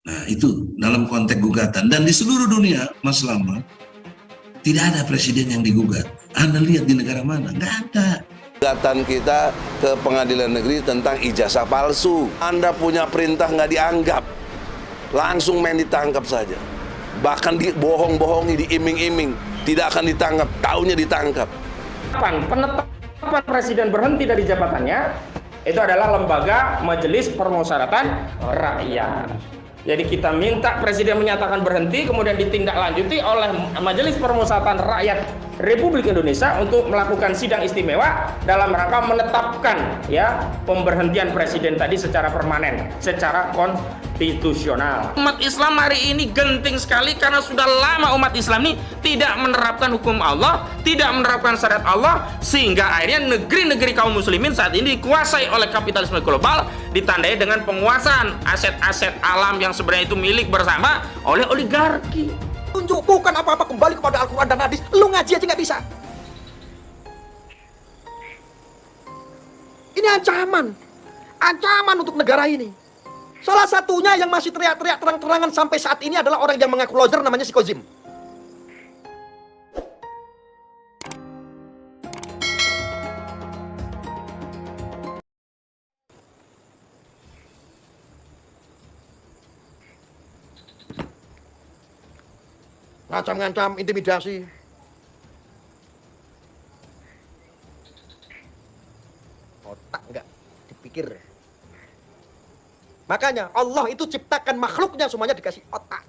Nah, itu dalam konteks gugatan. Dan di seluruh dunia, Mas Lama, tidak ada presiden yang digugat. Anda lihat di negara mana? Nggak ada. Gugatan kita ke pengadilan negeri tentang ijazah palsu. Anda punya perintah nggak dianggap, langsung main ditangkap saja. Bahkan dibohong-bohongi, diiming-iming, tidak akan ditangkap, taunya ditangkap. Penetapan presiden berhenti dari jabatannya itu adalah lembaga Majelis Permusyawaratan Rakyat. Jadi kita minta presiden menyatakan berhenti, kemudian ditindaklanjuti oleh Majelis Permusyawaratan Rakyat Republik Indonesia untuk melakukan sidang istimewa dalam rangka menetapkan ya pemberhentian presiden tadi secara permanen, secara konstitusional. Umat Islam hari ini genting sekali karena sudah lama umat Islam ini tidak menerapkan hukum Allah, tidak menerapkan syariat Allah, sehingga akhirnya negeri-negeri kaum muslimin saat ini dikuasai oleh kapitalisme global, ditandai dengan penguasaan aset-aset alam yang sebenarnya itu milik bersama oleh oligarki. Tunjuk bukan apa-apa, kembali kepada Al-Quran dan hadis. Lu ngaji aja nggak bisa. Ini ancaman untuk negara ini. Salah satunya yang masih teriak-teriak terang-terangan sampai saat ini adalah orang yang mengaku lozer, namanya si Kozim. Ngancam-ngancam, intimidasi. Otak nggak dipikir. Makanya Allah itu ciptakan makhluknya semuanya dikasih otak.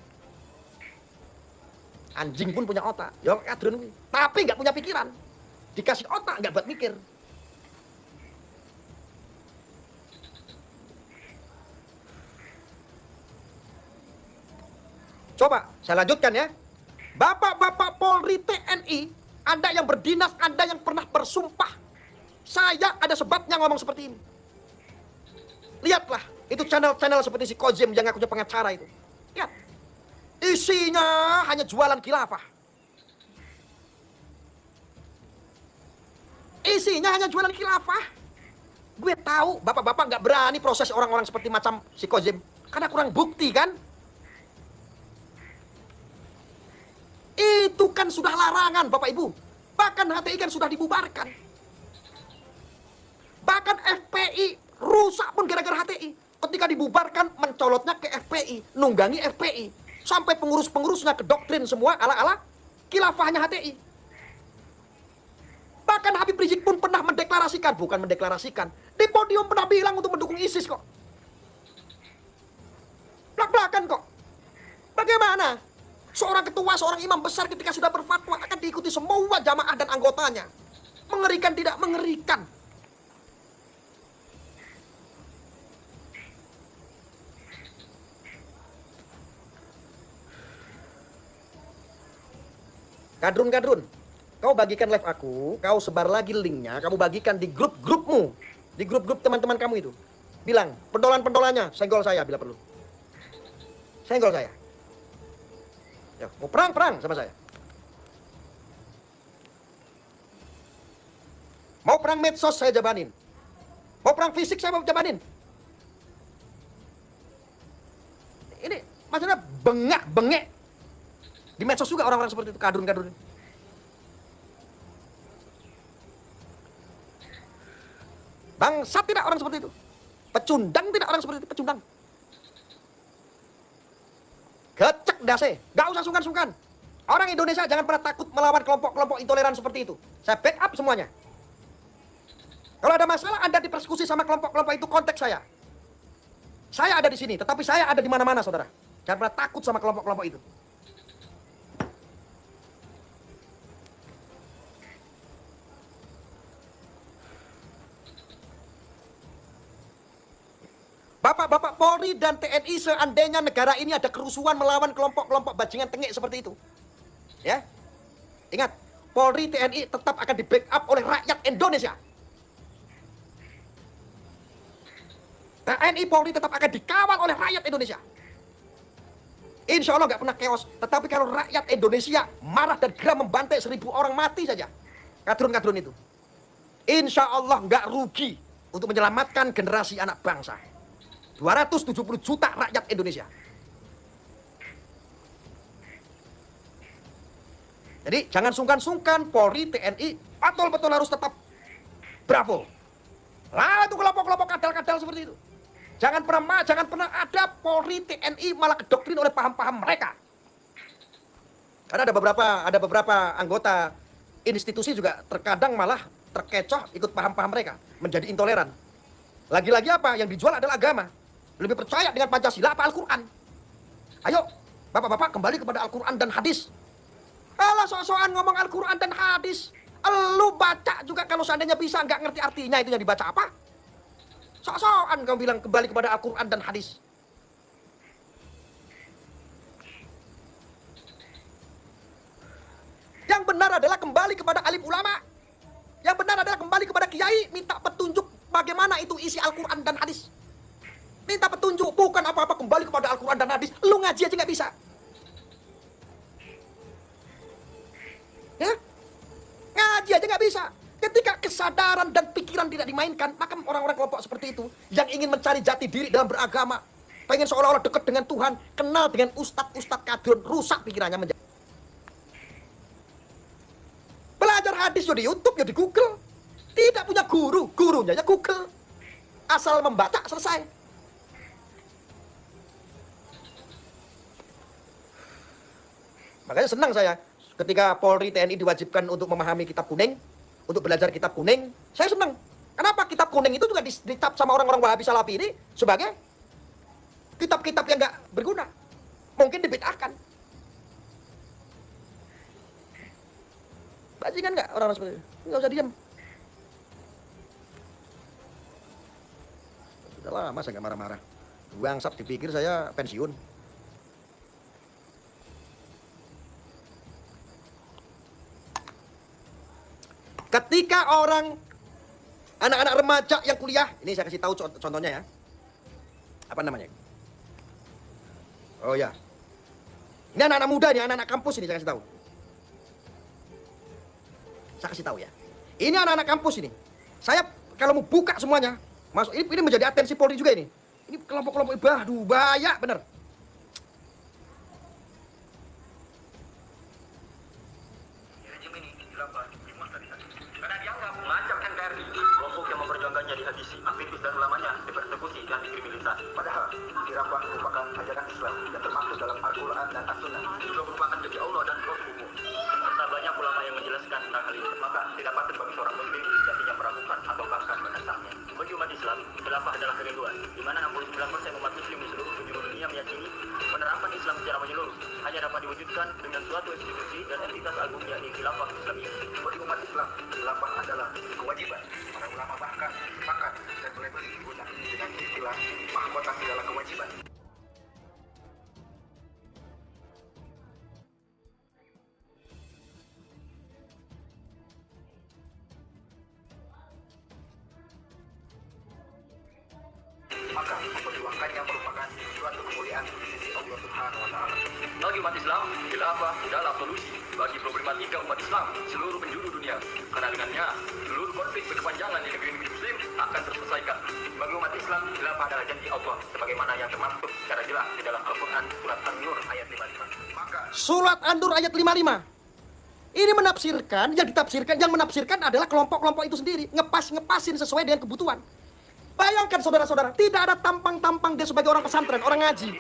Anjing pun punya otak, ya kadrun, tapi nggak punya pikiran. Dikasih otak nggak buat mikir. Coba saya lanjutkan ya. Bapak-bapak Polri, TNI, Anda yang berdinas, Anda yang pernah bersumpah, saya ada sebabnya ngomong seperti ini. Lihatlah, itu channel-channel seperti si Kozim yang ngakunya pengacara itu. Lihat, isinya hanya jualan khilafah. Isinya hanya jualan khilafah. Gue tahu bapak-bapak nggak berani proses orang-orang seperti macam si Kozim, karena kurang bukti kan. Itu kan sudah larangan Bapak Ibu. Bahkan HTI kan sudah dibubarkan. Bahkan FPI rusak pun gara-gara HTI. Ketika dibubarkan mencolotnya ke FPI, nunggangi FPI. Sampai pengurus-pengurusnya kedoktrin semua ala-ala khilafahnya HTI. Bahkan Habib Rizik pun pernah mendeklarasikan, bukan mendeklarasikan, di podium pernah bilang untuk mendukung ISIS kok. Belak-belakan kok. Bagaimana? Seorang ketua, seorang imam besar ketika sudah berfatwa akan diikuti semua jamaah dan anggotanya. Mengerikan tidak mengerikan? Kadrun, kau bagikan live aku, kau sebar lagi linknya, kamu bagikan di grup-grupmu, di grup-grup teman-teman kamu itu. Bilang, pendolan-pendolannya, senggol saya bila perlu. Senggol saya. Ya, mau perang sama saya. Mau perang medsos saya jabanin. Mau perang fisik saya mau jabanin. Ini maksudnya bengak-bengek. Di medsos juga orang-orang seperti itu, kadrun-kadrun. Bangsat tidak orang seperti itu. Pecundang tidak orang seperti itu, pecundang. Gecek dase, gak usah sungkan-sungkan. Orang Indonesia jangan pernah takut melawan kelompok-kelompok intoleran seperti itu. Saya backup semuanya. Kalau ada masalah Anda dipersekusi sama kelompok-kelompok itu, kontak saya. Saya ada di sini, tetapi saya ada di mana-mana, saudara. Jangan pernah takut sama kelompok-kelompok itu. Bapak-bapak Polri dan TNI, seandainya negara ini ada kerusuhan melawan kelompok-kelompok bajingan tengik seperti itu, ya, ingat, Polri, TNI tetap akan di-backup oleh rakyat Indonesia. TNI, Polri tetap akan dikawal oleh rakyat Indonesia. Insya Allah nggak pernah chaos. Tetapi kalau rakyat Indonesia marah dan geram membantai 1.000 orang mati saja, kadrun-kadrun itu, insya Allah nggak rugi untuk menyelamatkan generasi anak bangsa. 270 juta rakyat Indonesia. Jadi jangan sungkan-sungkan, Polri, TNI, betul-betul harus tetap bravo. Lah itu kelompok-kelompok kadal-kadal seperti itu. Jangan pernah ada Polri, TNI malah kedoktrin oleh paham-paham mereka. Karena ada beberapa anggota institusi juga terkadang malah terkecoh ikut paham-paham mereka, menjadi intoleran. Lagi-lagi apa? Yang dijual adalah agama. Lebih percaya dengan Pancasila apa Al-Quran? Ayo, bapak-bapak kembali kepada Al-Quran dan hadis. Alah sok-sokan ngomong Al-Quran dan hadis. Lu baca juga kalau seandainya bisa nggak ngerti artinya itu yang dibaca apa? Sok-sokan kamu bilang kembali kepada Al-Quran dan hadis. Yang benar adalah kembali kepada alim ulama. Yang benar adalah kembali kepada kiai, minta petunjuk bagaimana itu isi Al-Quran dan hadis. Minta petunjuk, bukan apa-apa kembali kepada Al-Quran dan hadis. Lu ngaji aja nggak bisa. Ya? Ngaji aja nggak bisa. Ketika kesadaran dan pikiran tidak dimainkan, maka orang-orang kelompok seperti itu yang ingin mencari jati diri dalam beragama, pengen seolah-olah dekat dengan Tuhan, kenal dengan ustadz-ustadz kadrun, rusak pikirannya menjadi. Belajar hadis ya di YouTube, ya di Google. Tidak punya guru, gurunya ya Google. Asal membaca selesai. Makanya senang saya ketika Polri TNI diwajibkan untuk memahami kitab kuning, untuk belajar kitab kuning, saya senang. Kenapa? Kitab kuning itu juga dicap sama orang-orang Wahabi Salafi ini sebagai kitab-kitab yang nggak berguna. Mungkin dibid'ahkan. Bajingan nggak orang-orang seperti itu? Nggak usah diam. Sudah lama saya nggak marah-marah. Bangsat dipikir saya pensiun. Ketika anak-anak remaja yang kuliah, ini saya kasih tahu contohnya ya. Apa namanya? Oh ya. Ini anak-anak muda nih, anak-anak kampus ini saya kasih tahu. Saya kasih tahu ya. Ini anak-anak kampus ini. Saya kalau mau buka semuanya, masuk ini menjadi atensi Polri juga ini. Ini kelompok-kelompok aduh bahaya bener. Aktivis dan ulamanya dipersekusi dan dikriminalisasi. Padahal khilafah merupakan ajaran Islam dan termasuk dalam Al-Quran dan As-Sunnah. Juga merupakan janji Allah dan Rasulullah. Serta banyak ulama yang menjelaskan tentang hal ini. Maka tidak patut bagi seorang muslim jadinya meragukan atau bahkan menentangnya. Bagi umat Islam, khilafah adalah kerinduan, di mana 69% umat muslim di seluruh penjuru dunia meyakini penerapan Islam secara menyeluruh hanya dapat diwujudkan dengan suatu institusi dan entitas agung yakni khilafah Islamiyah. Bagi umat Islam, khilafah adalah kewajiban. Para ulama bahkan sepakat dan melebeli guna dengan istilah mahkota segala kewajiban. Maka memperjuangkannya merupakan suatu kemuliaan di sisi Allah Subhanahu wa Ta'ala. Bagi umat Islam, khilafah adalah solusi bagi problematika umat Islam seluruh penjuru dunia. Karena dengannya, seluruh konflik berkepanjangan di negeri-negeri Muslim akan terselesaikan. Bagi umat Islam, khilafah adalah janji Allah sebagaimana yang termaktub secara jelas di dalam Al-Quran surat An-Nur ayat 55. Maka Surat An-Nur ayat 55. Ini menafsirkan, yang menafsirkan adalah kelompok-kelompok itu sendiri, ngepasin sesuai dengan kebutuhan. Bayangkan saudara-saudara, tidak ada tampang-tampang dia sebagai orang pesantren, orang ngaji.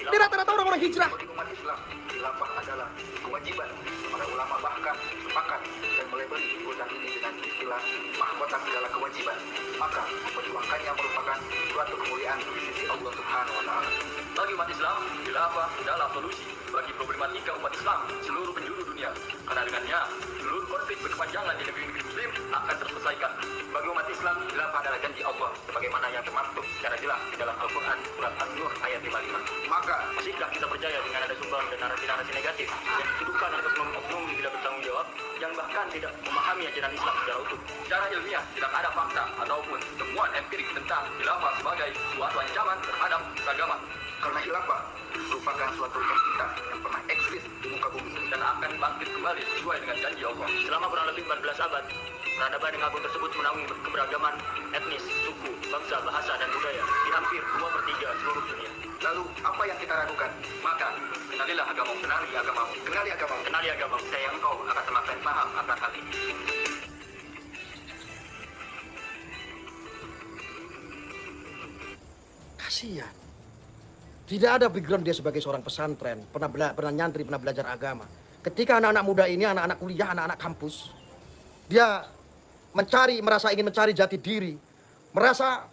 Dia rata-rata orang-orang hijrah. bagi umat Islam, khilafah adalah kewajiban. Para ulama bahkan sepakat dan melebeli urusan ini dengan istilah mahkota segala kewajiban. Maka memperjuangkannya merupakan suatu kemuliaan di sisi Allah Subhanahu wa Ta'ala. Bagi umat Islam, khilafah adalah solusi bagi problematika umat Islam seluruh penjuru dunia. Karena dengannya, seluruh konflik berkepanjangan di negeri-negeri Muslim akan terselesaikan. Bagi umat Islam, khilafah adalah janji Allah sebagaimana yang termaktub secara jelas di dalam Al-Quran surat An-Nur ayat 55. Maka masihkah kita percaya dengan ada sumber dan narasi-narasi negatif yang dituduhkan atas oknum tidak bertanggung jawab yang bahkan tidak memahami ajaran Islam secara utuh? Secara ilmiah tidak ada fakta ataupun temuan empirik tentang khilafah sebagai suatu ancaman terhadap agama. Karena khilafah merupakan suatu entitas yang pernah eksis di muka bumi dan akan bangkit kembali sesuai dengan janji Allah. Selama kurang lebih 14 abad, peradaban yang agung tersebut menaungi keberagaman etnis, suku, bangsa, bahasa, dan budaya di hampir 2/3 seluruh dunia. Lalu apa yang kita ragukan? Maka kenalilah agamamu, kenali agamamu, kenali agamamu, kenali agamamu. Saya engkau akan semakin paham akan hal ini. Kasihan. Tidak ada background dia sebagai seorang pesantren, pernah nyantri, pernah belajar agama. Ketika anak-anak muda ini, anak-anak kuliah, anak-anak kampus, dia merasa ingin mencari jati diri, merasa,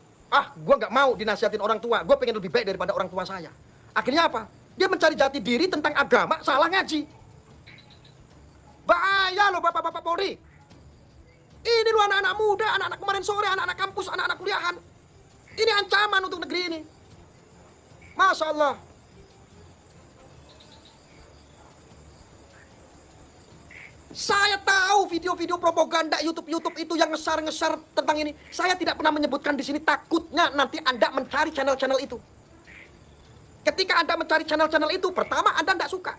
gue nggak mau dinasihatin orang tua, gue pengen lebih baik daripada orang tua saya. Akhirnya apa? Dia mencari jati diri tentang agama, salah ngaji. Bahaya loh bapak-bapak Polri. Ini loh anak-anak muda, anak-anak kemarin sore, anak-anak kampus, anak-anak kuliahan. Ini ancaman untuk negeri ini. Masya Allah. Saya tahu video-video propaganda YouTube itu yang ngesar-ngesar tentang ini. Saya tidak pernah menyebutkan di sini, takutnya nanti Anda mencari channel-channel itu. Ketika Anda mencari channel-channel itu, pertama Anda tidak suka.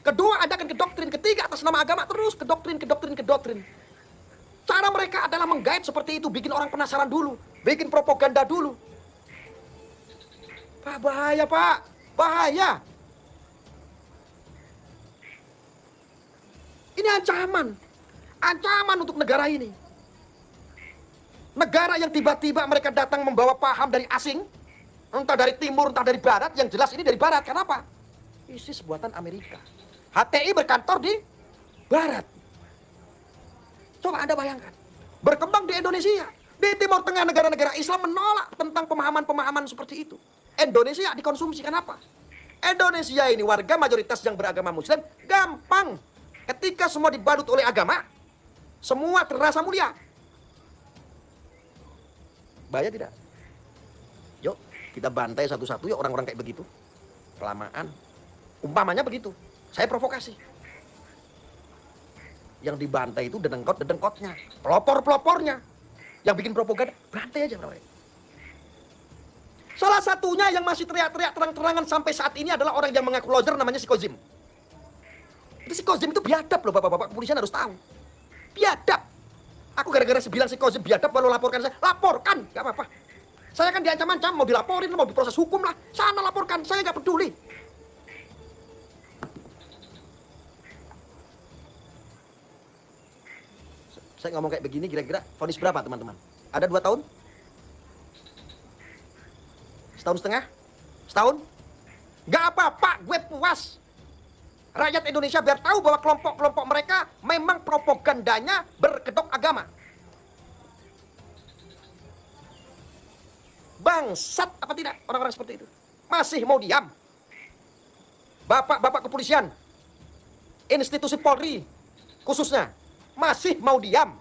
Kedua, Anda akan kedoktrin. Ketiga, atas nama agama terus kedoktrin. Cara mereka adalah menggait seperti itu, bikin orang penasaran dulu, bikin propaganda dulu. Pak, bahaya Pak, bahaya. Ini ancaman untuk negara ini. Negara yang tiba-tiba mereka datang membawa paham dari asing, entah dari timur, entah dari barat, yang jelas ini dari barat. Kenapa? ISIS buatan Amerika. HTI berkantor di barat. Coba Anda bayangkan, berkembang di Indonesia, di Timur Tengah, negara-negara Islam menolak tentang pemahaman-pemahaman seperti itu. Indonesia dikonsumsi, kenapa? Indonesia ini warga mayoritas yang beragama Muslim, gampang. Ketika semua dibalut oleh agama, semua terasa mulia. Bahaya tidak? Yuk, kita bantai satu-satu ya orang-orang kayak begitu. Kelamaan. Umpamanya begitu. Saya provokasi. Yang dibantai itu dedengkotnya, pelopor-pelopornya. Yang bikin propaganda, bantai aja mereka. Salah satunya yang masih teriak-teriak terang-terangan sampai saat ini adalah orang yang mengaku loser, namanya si Kozim. Si Kozim itu biadab loh, bapak-bapak kepolisian harus tahu. Biadab. Aku gara-gara bilang si Kozim biadab, lalu laporkan saya. Laporkan, gak apa-apa. Saya kan diancam-ancam, mau dilaporin, mau diproses hukum lah. Sana laporkan, saya gak peduli. Saya ngomong kayak begini, kira-kira vonis berapa teman-teman? Ada 2 tahun? Setahun setengah? Setahun? Gak apa-apa, gue puas. Rakyat Indonesia biar tahu bahwa kelompok-kelompok mereka memang propagandanya berkedok agama. Bangsat apa tidak orang-orang seperti itu? Masih mau diam? Bapak-bapak kepolisian, institusi Polri khususnya, masih mau diam?